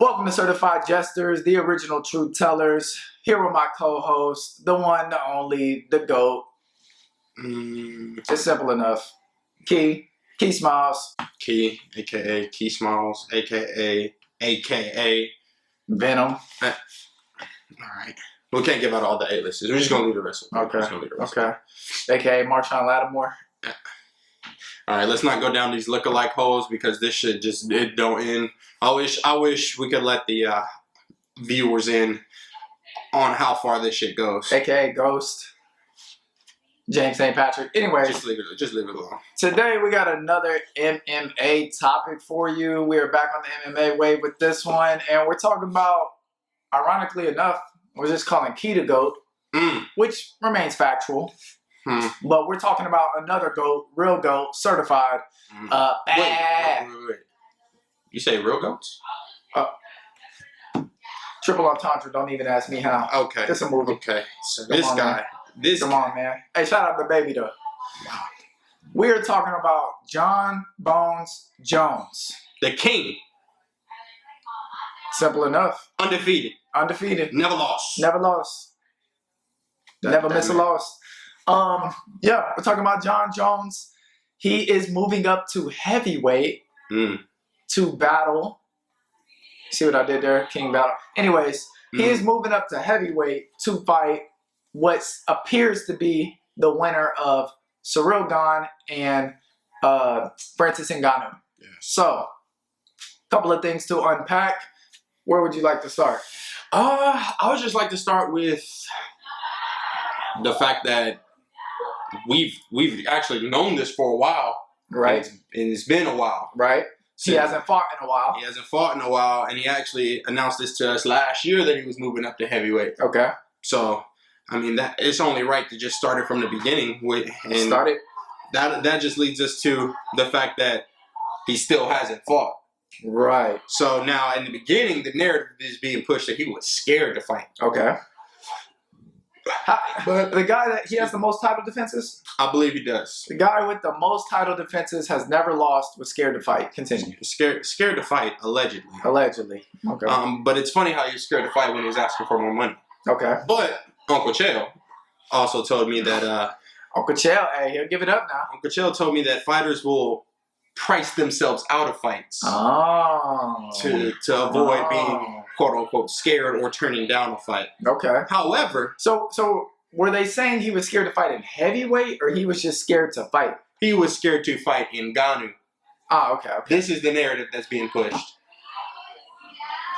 Welcome to Certified Jesters, the original truth tellers. Here with my co-host, the one, the only, the GOAT. It's simple enough. Key Smiles. Key, a.k.a. Key Smiles, a.k.a. Venom. All right. We can't give out all the A-listers. We're just going to leave the rest of them. Okay. A.k.a. Marshawn Lattimore. All right, let's not go down these lookalike holes because this shit it don't end. I wish we could let the viewers in on how far this shit goes. A.k.a. Ghost. James St. Patrick. Anyways. Just leave it alone. Today we got another MMA topic for you. We are back on the MMA wave with this one. And we're talking about, ironically enough, we're just calling Key the GOAT, which remains factual. But we're talking about another GOAT, real GOAT, certified. Wait. You say real GOATs? Triple entendre, don't even ask me how. Okay. It's a movie. Okay. So Come on, man. Hey, shout out to Baby, though. Wow. We're talking about Jon Bones Jones. The king. Simple enough. Undefeated. Never lost. Never miss a loss. Yeah, we're talking about Jon Jones. He is moving up to heavyweight to battle. See what I did there? King battle. Anyways, he is moving up to heavyweight to fight what appears to be the winner of Syril Gane and Francis Ngannou. Yes. So, a couple of things to unpack. Where would you like to start? I would just like to start with the fact that we've actually known this for a while, right? And it's been a while, right? He hasn't fought in a while. And he actually announced this to us last year that he was moving up to heavyweight. Okay. So, I mean, that it's only right to just start it from the beginning. That just leads us to the fact that he still hasn't fought. Right. So now, in the beginning, the narrative is being pushed that he was scared to fight. Okay. But the guy that he has the most title defenses? I believe he does. The guy with the most title defenses has never lost, was scared to fight. Continue. Scared to fight, allegedly. Okay. But it's funny how you're scared to fight when he was asking for more money. Okay. But Uncle Chael also told me that... Uncle Chael, hey, he'll give it up now. Uncle Chael told me that fighters will price themselves out of fights to avoid being quote-unquote scared or turning down a fight. Okay. However... So were they saying he was scared to fight in heavyweight or he was just scared to fight? He was scared to fight in Ngannou. Okay. This is the narrative that's being pushed.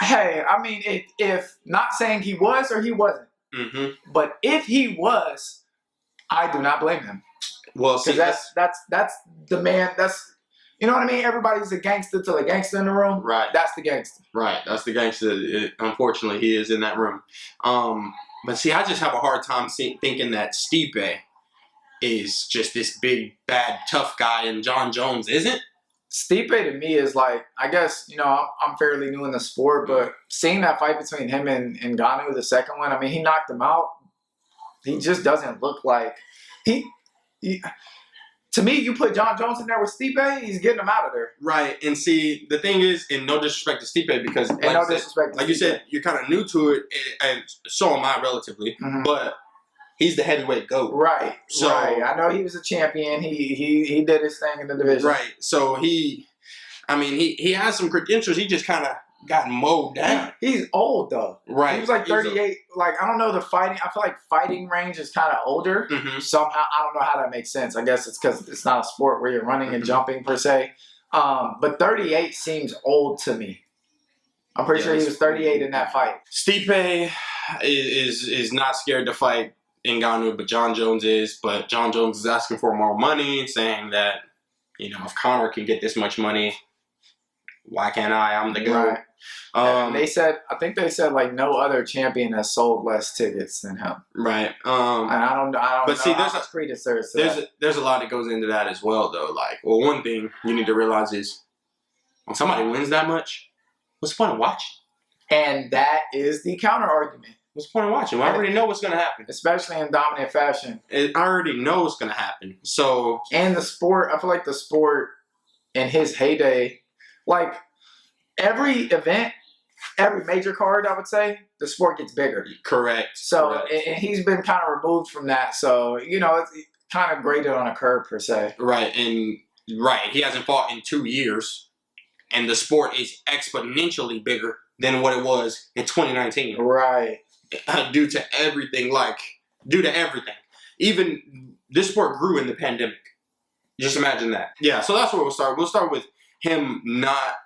Hey, I mean, if not saying he was or he wasn't, but if he was, I do not blame him. Well, see, that's the man. That's, you know what I mean. Everybody's a gangster till a gangster in the room. Right. That's the gangster. Right. That's the gangster. Unfortunately, he is in that room. But see, I just have a hard time thinking that Stipe is just this big, bad, tough guy, and Jon Jones isn't. Stipe to me is like, I guess, you know, I'm fairly new in the sport, but seeing that fight between him and Ngannou, the second one, I mean, he knocked him out. He just doesn't look like he to me, you put Jon Jones in there with Stipe, he's getting him out of there. Right. And see, the thing is, and no disrespect to Stipe, because like you said, you're kind of new to it, and so am I relatively, but he's the heavyweight GOAT. Right. So I know he was a champion. He did his thing in the division. Right. So he has some credentials. He just kind of got mowed down. He's old though. Right. He was like 38. Like, I don't know, the fighting, I feel like fighting range is kind of older. Somehow, I don't know how that makes sense. I guess it's because it's not a sport where you're running and jumping per se. But 38 seems old to me. I'm pretty sure he was 38 in that fight. Stipe is not scared to fight Ngannou, but Jon Jones is. But Jon Jones is asking for more money, saying that, you know, if Conor can get this much money, why can't I? I'm the GOAT. Right. I think they said like no other champion has sold less tickets than him. Right. And I don't but know see, there's a lot that goes into that as well, though. Like, well, one thing you need to realize is when somebody wins that much, what's the point of watching? And that is the counter argument. What's the point of watching? Well, I already know what's going to happen. Especially in dominant fashion. I already know what's going to happen. So, and the sport, I feel like the sport in his heyday, like every event every major card, I would say, the sport gets bigger. Correct. So correct. And he's been kind of removed from that. So, it's kind of graded on a curve, per se. Right. And he hasn't fought in 2 years. And the sport is exponentially bigger than what it was in 2019. Right. Due to everything. Even this sport grew in the pandemic. Just imagine that. Yeah, so that's where we'll start. We'll start with him not,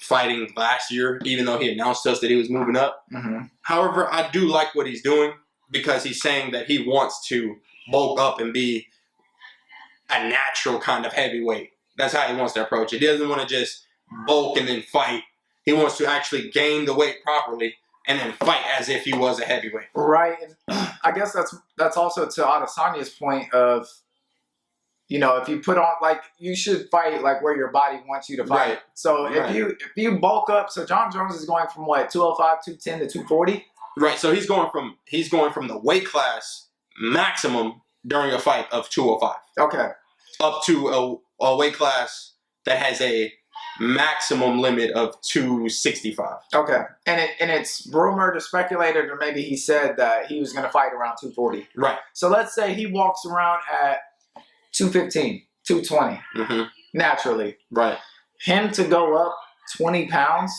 fighting last year, even though he announced to us that he was moving up. Mm-hmm. However, I do like what he's doing because he's saying that he wants to bulk up and be a natural kind of heavyweight. That's how he wants to approach it. He doesn't want to just bulk and then fight. He wants to actually gain the weight properly and then fight as if he was a heavyweight. Right. And I guess that's also to Adesanya's point of, if you put on, you should fight like where your body wants you to fight. Right. So if you bulk up, so Jon Jones is going from what, 205, 210 to 240? Right. So he's going from the weight class maximum during a fight of 205. Okay. Up to a weight class that has a maximum limit of 265. Okay. And it's rumored or speculated, or maybe he said that he was going to fight around 240. Right. So let's say he walks around at 215, 220, mm-hmm. naturally. Right. Him to go up 20 pounds,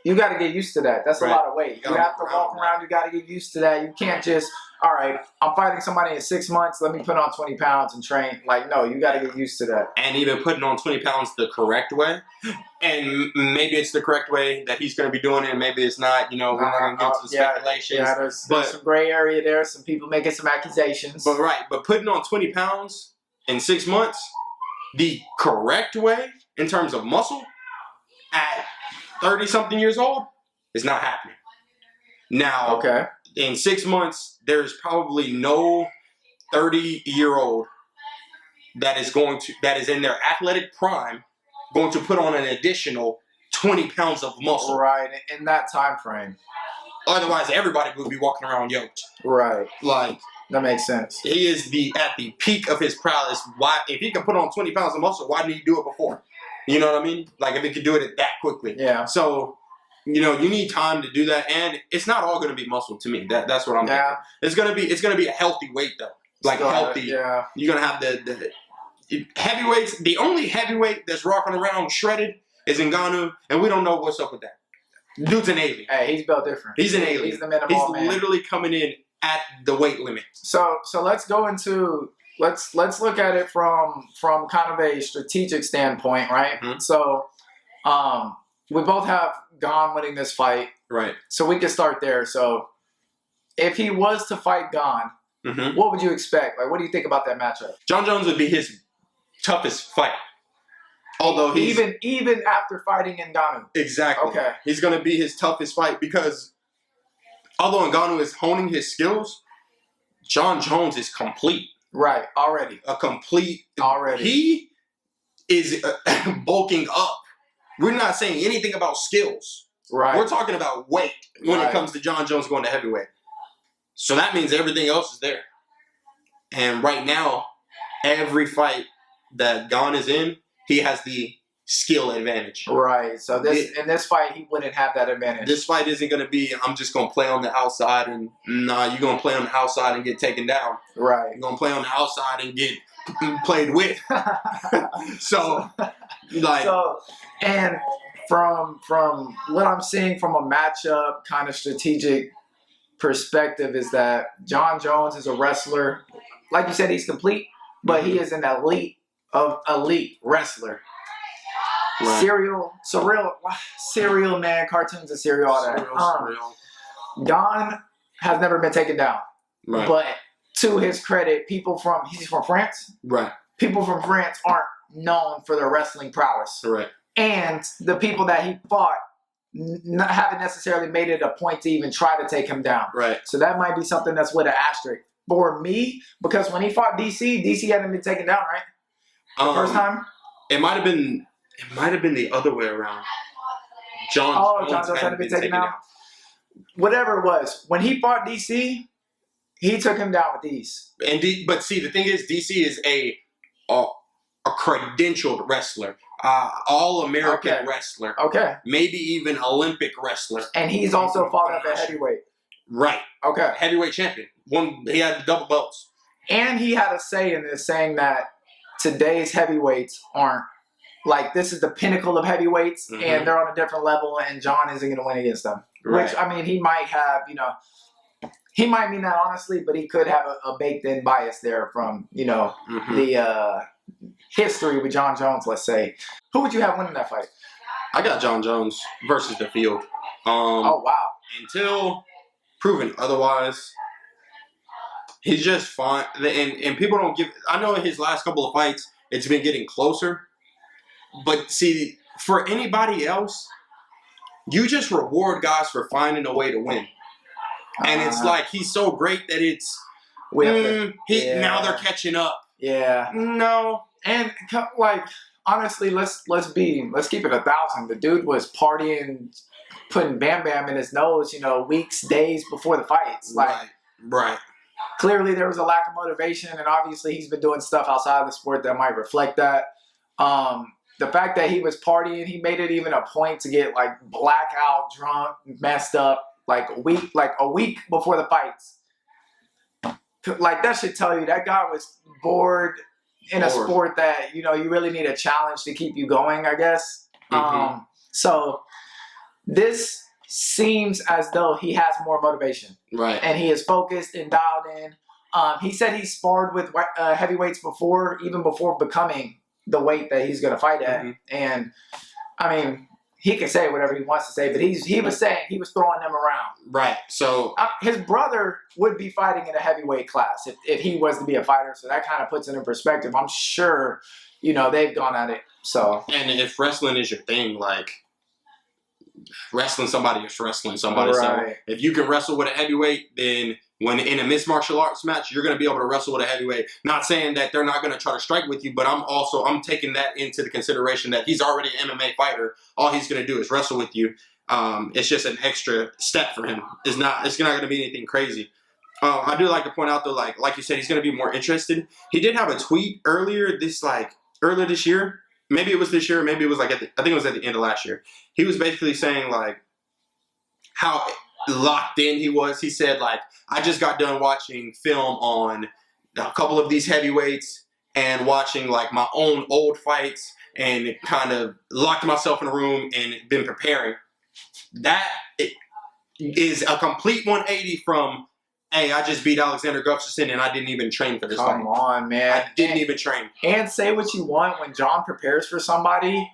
you got to get used to that. That's a lot of weight. You have to walk around. You got to get used to that. You can't just, all right, I'm fighting somebody in 6 months. Let me put on 20 pounds and train. No, you got to get used to that. And even putting on 20 pounds the correct way. And maybe it's the correct way that he's going to be doing it. And maybe it's not. We're not going to get into the speculations. Yeah, there's some gray area there. Some people making some accusations. But putting on 20 pounds in 6 months, the correct way in terms of muscle at 30-something years old is not happening. Now, okay. In 6 months, there's probably no 30-year-old that is in their athletic prime going to put on an additional 20 pounds of muscle. Right, in that time frame. Otherwise, everybody would be walking around yoked. Right. That makes sense. He is at the peak of his prowess. Why, if he can put on 20 pounds of muscle, why didn't he do it before? You know what I mean? If he could do it that quickly. Yeah. So, you need time to do that, and it's not all going to be muscle to me. That's what I'm thinking. It's gonna be a healthy weight though. Healthy. Yeah. You're gonna have the heavyweights. The only heavyweight that's rocking around shredded is Ngannou, and we don't know what's up with that. Dude's an alien. Hey, he's built different. He's an alien. He's the minimal man. He's literally coming in at the weight limit. So let's go into let's look at it from kind of a strategic standpoint, right? Mm-hmm. So we both have Gane winning this fight. Right. So we can start there. So if he was to fight Gane, mm-hmm. what would you expect? What do you think about that matchup? Jon Jones would be his toughest fight. Although even after fighting Ngannou. Exactly. Okay. He's going to be his toughest fight because although Ngannou is honing his skills, Jon Jones is complete. Right. Already. Already. He is bulking up. We're not saying anything about skills. Right. We're talking about weight when it comes to Jon Jones going to heavyweight. So that means everything else is there. And right now, every fight that Gane is in, he has the skill advantage. Right. So in this fight, he wouldn't have that advantage. This fight isn't going to be, I'm just going to play on the outside. And you're going to play on the outside and get taken down. Right. You're going to play on the outside and get played with. And from what I'm seeing from a matchup kind of strategic perspective is that Jon Jones is a wrestler. Like you said, he's complete, but he is an elite wrestler. Right. Syril, man, cartoons of Syril, all that. Gane has never been taken down. Right. But to his credit, he's from France. Right. People from France aren't known for their wrestling prowess. Right. And the people that he fought haven't necessarily made it a point to even try to take him down. Right. So that might be something that's with an asterisk. For me, because when he fought DC hadn't been taken down, right? The first time? It might have been the other way around. Jon Jones hadn't been taken down. Whatever it was, when he fought DC, he took him down with ease. But see, the thing is, DC is a credentialed wrestler, all-American wrestler, maybe even Olympic wrestler. And he's also fought up at heavyweight. Right. Okay. Heavyweight champion. He had double belts. And he had a say in this, saying that today's heavyweights aren't, like, this is the pinnacle of heavyweights, and they're on a different level, and Jon isn't going to win against them. Right. Which, I mean, he might have, he might mean that honestly, but he could have a baked-in bias there from, the history with Jon Jones, let's say. Who would you have winning that fight? I got Jon Jones versus the field. Oh, wow. Until proven otherwise, he's just fine. And people don't give... I know in his last couple of fights, it's been getting closer. But see, for anybody else, you just reward guys for finding a way to win. And it's like, he's so great that it's... now they're catching up. Yeah. No. And, like, honestly, let's keep it 1,000. The dude was partying, putting Bam Bam in his nose, weeks, days before the fights. Like, right. Clearly there was a lack of motivation, and obviously he's been doing stuff outside of the sport that might reflect that. The fact that he was partying, he made it even a point to get, like, blackout, drunk, messed up, like a week before the fights. Like, that should tell you that guy was bored in a sport that, you really need a challenge to keep you going, I guess. So this seems as though he has more motivation. Right. And he is focused and dialed in. He said he sparred with heavyweights before, even before becoming the weight that he's going to fight at. And, I mean, he can say whatever he wants to say, but he was saying he was throwing them around. Right. So his brother would be fighting in a heavyweight class if he was to be a fighter. So that kind of puts it in perspective. I'm sure, they've gone at it. So. And if wrestling is your thing, like, wrestling somebody is wrestling somebody. Right. So if you can wrestle with a heavyweight, then when in a mixed martial arts match, you're going to be able to wrestle with a heavyweight. Not saying that they're not going to try to strike with you, but I'm taking that into the consideration that he's already an MMA fighter. All he's going to do is wrestle with you. It's just an extra step for him. It's not going to be anything crazy. I do like to point out though, like you said, he's going to be more interested. He did have a tweet earlier this year. Maybe it was this year. Maybe it was I think it was at the end of last year. He was basically saying like how locked in he was. He said like, I just got done watching film on a couple of these heavyweights and watching like my own old fights and kind of locked myself in a room and been preparing. That is a complete 180 from, hey, I just beat Alexander Gustafsson and I didn't even train for this fight. Come on, man. I didn't even train. And say what you want, when Jon prepares for somebody,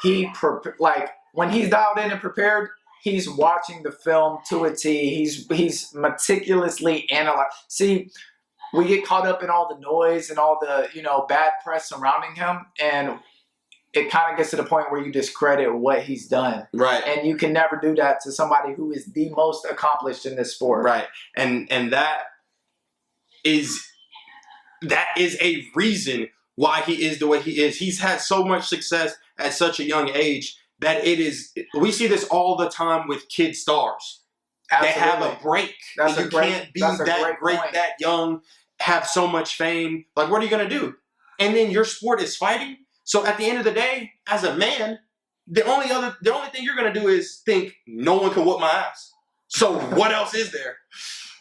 when he's dialed in and prepared, he's watching the film to a T. He's meticulously analyzed. See, we get caught up in all the noise and all the, bad press surrounding him, and it kind of gets to the point where you discredit what he's done. Right. And you can never do that to somebody who is the most accomplished in this sport. Right. And that is a reason why he is the way he is. He's had so much success at such a young age that we see this all the time with kid stars. Absolutely. They have a break. You can't be that great, that young, have so much fame. Like, what are you going to do? And then your sport is fighting. So at the end of the day, as a man, the only thing you're going to do is think, no one can whoop my ass. So what else is there?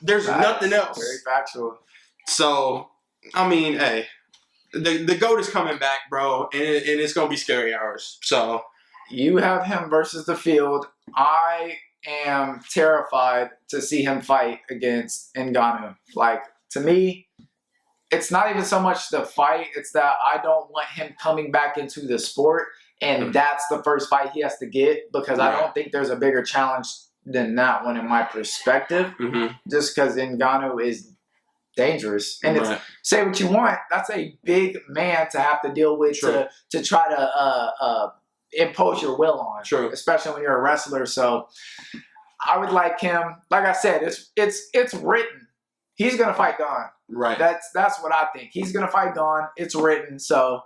There's nothing else. Very factual. So, I mean, hey, the GOAT is coming back, bro, and it's going to be scary hours. So you have him versus the field. I am terrified to see him fight against Ngannou. Like, to me, it's not even so much the fight, it's that I don't want him coming back into the sport, and that's the first fight he has to get, because I don't think there's a bigger challenge than that one in my perspective, just because Ngannou is dangerous. And it's, say what you want, that's a big man to have to deal with to try to impose your will on. True. Especially when you're a wrestler. So I would like him, like I said, it's written. He's gonna fight Gane. Right. That's what I think. He's gonna fight Gane. It's written. So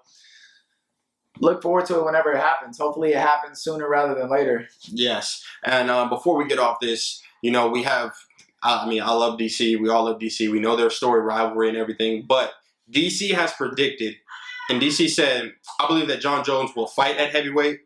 look forward to it whenever it happens. Hopefully it happens sooner rather than later. Yes. And before we get off this, we have, I love DC. We all love DC. We know their story, rivalry, and everything. But DC has predicted And DC said, I believe that Jon Jones will fight at heavyweight.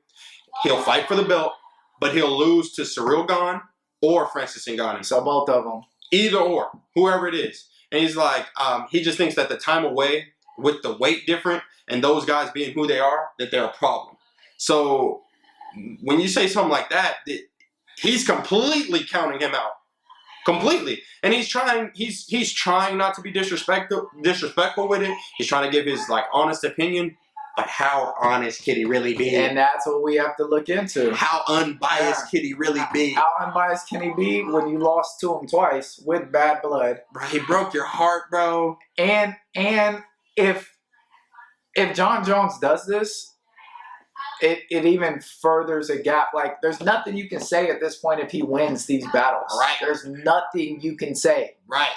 He'll fight for the belt, but he'll lose to Syril Gane or Francis Ngannou. So both of them. Either or, whoever it is. And he's like, he just thinks that the time away with the weight different and those guys being who they are, that they're a problem. So when you say something like that, he's completely counting him out. Completely. And he's trying not to be disrespectful with it. He's trying to give his like honest opinion. But how honest could he really be? And that's what we have to look into. How unbiased could he really be? How unbiased can he be when you lost to him twice with bad blood? Bro, he broke your heart, bro. And if Jon Jones does this, it even furthers a gap. Like, there's nothing you can say at this point if he wins these battles. Right. There's nothing you can say. Right.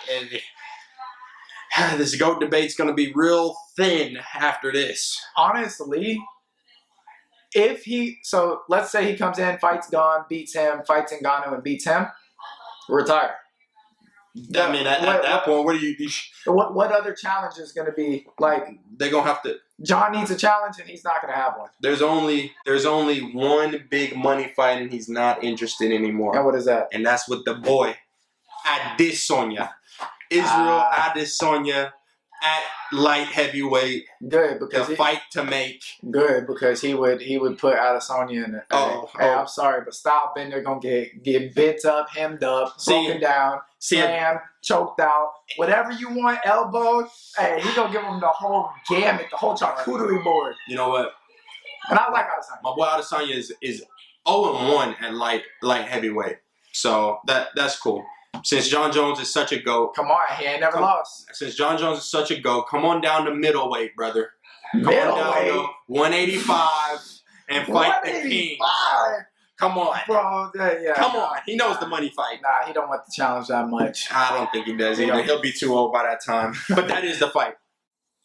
And this GOAT debate's going to be real thin after this. Honestly, so let's say he comes in, fights Gane, beats him, fights Ngannou and beats him, retire. I mean, at that point, what do you... What other challenge is going to be? Like, they're going to have to... John needs a challenge and he's not going to have one. There's only one big money fight and he's not interested anymore. And what is that? And that's with the boy, Adesanya. Israel Adesanya at light heavyweight. Good, because the fight to make. Good, because he would put Adesanya in it. Hey, I'm sorry, but Style Bender gonna get bent up, hemmed up, broken down, slammed, choked out, whatever you want, elbow. Hey, he gonna give him the whole gamut, the whole charcuterie board. You know what? And I like Adesanya. My boy Adesanya is 0-1 at light heavyweight, so that's cool. Since Jon Jones is such a GOAT. Come on, he ain't never lost. Since Jon Jones is such a GOAT, come on down to middleweight, brother. Come on down to 185 and fight the king. Come on. Bro, yeah. Come on. He knows the money fight. Nah, he don't want the challenge that much. I don't think he does either. He'll be too old by that time. But that is the fight.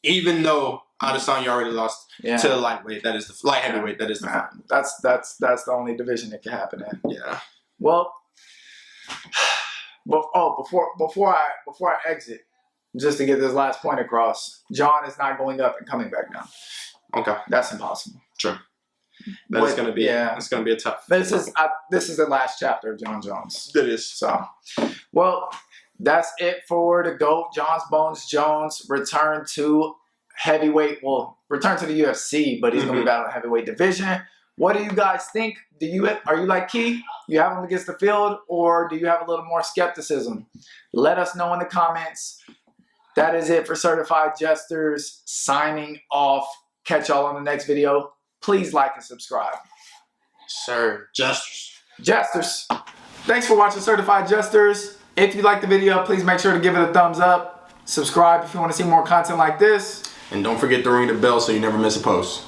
Even though Adesanya already lost to the lightweight, that is the light heavyweight, that is the fight. That's the only division that can happen in. Yeah. Well, before I exit, just to get this last point across, John is not going up and coming back down. Okay, that's impossible. Sure, that's going to be it's going to be a tough. This is the last chapter of Jon Jones. It is. So, well, that's it for the GOAT. John's Bones Jones return to heavyweight. Well, return to the UFC, but he's going to be battling heavyweight division. What do you guys think? Are you like Key? You have him against the field, or do you have a little more skepticism? Let us know in the comments. That is it for Certified Jesters. Signing off. Catch y'all on the next video. Please like and subscribe. Sir, Jesters. Thanks for watching Certified Jesters. If you liked the video, please make sure to give it a thumbs up. Subscribe if you want to see more content like this. And don't forget to ring the bell so you never miss a post.